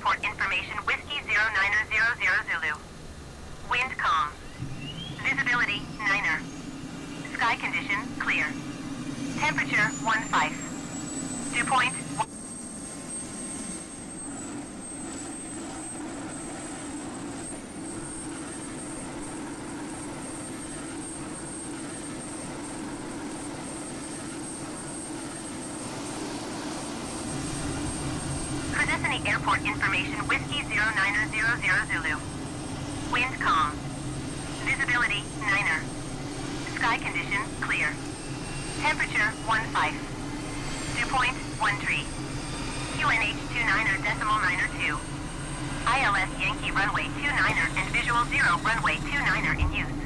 Airport information Whiskey 0900 Zulu. Wind calm. Visibility 9er. Sky condition clear. Temperature 15. Dew point 1. Crescent Airport information Whiskey 0900 Zulu. Wind calm. Visibility 9er. Sky condition clear. Temperature 15. Dew point 13. QNH 29er.9er2. ILS Yankee runway 29er and visual 0 runway 29er in use.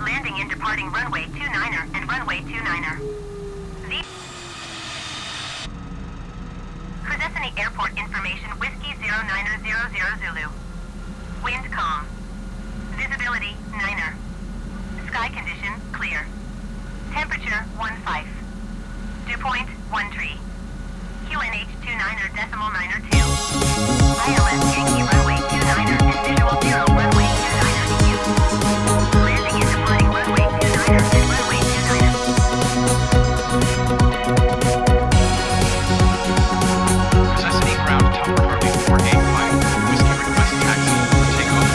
Landing and departing runway 29er and runway 29er. Crescent Airport information Whiskey 0900 Zulu. Wind calm. Visibility 9er. Sky condition clear. Temperature 15. Dew point 13. QNH 29er.9er2. ILS Yankee runway 29er and visual 0 runway 29er in use. Landing and departing runway 29er and runway 29er. Cessna ground tower runway 485. Whiskey request taxi for takeoff.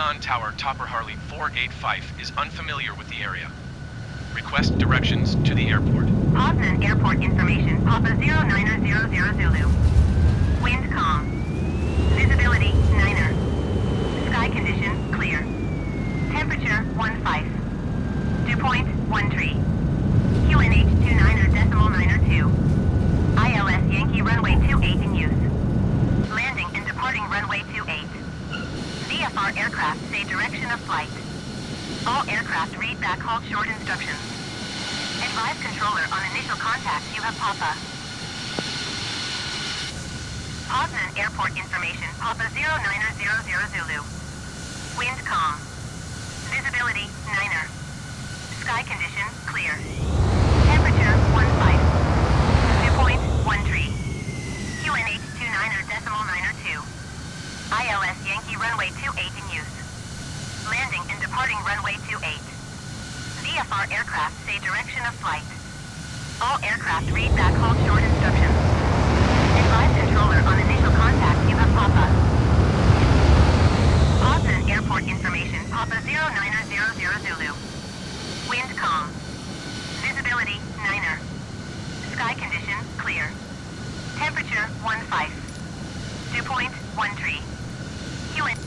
Poznan Tower Topper Harley 485 is unfamiliar with the area. Request directions to the airport. Poznan Airport information, Papa 0900 Zulu. Wind calm. Visibility 9er. Sky condition clear. Temperature 15. Dew point 13. QNH 29er.9er2. ILS Yankee runway 28 in use. Landing and departing runway 28. VFR aircraft say direction of flight. All aircraft read back halt short instructions. Advise controller on initial contact you have Papa. Poznan Airport information, Papa 0900 Zulu. Wind calm. Visibility 9er. Sky condition clear. Temperature 15. Dew point 13. QNH 29er.9er2. ILS Yankee runway 28 in use. Landing and departing runway 28. VFR aircraft say direction of flight. All aircraft read back halt short instructions. Advise controller on initial contact you have Papa. Poznan Airport information, Papa 0900 Zulu. Wind calm. Visibility 9er. Sky condition clear. Temperature 15. Dew point 13. QN.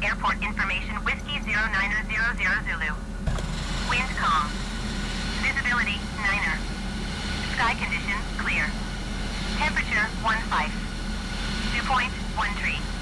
Airport information, Whiskey 0900 Zulu. Wind calm. Visibility 9er. Sky condition clear. Temperature 15. Dew point 13.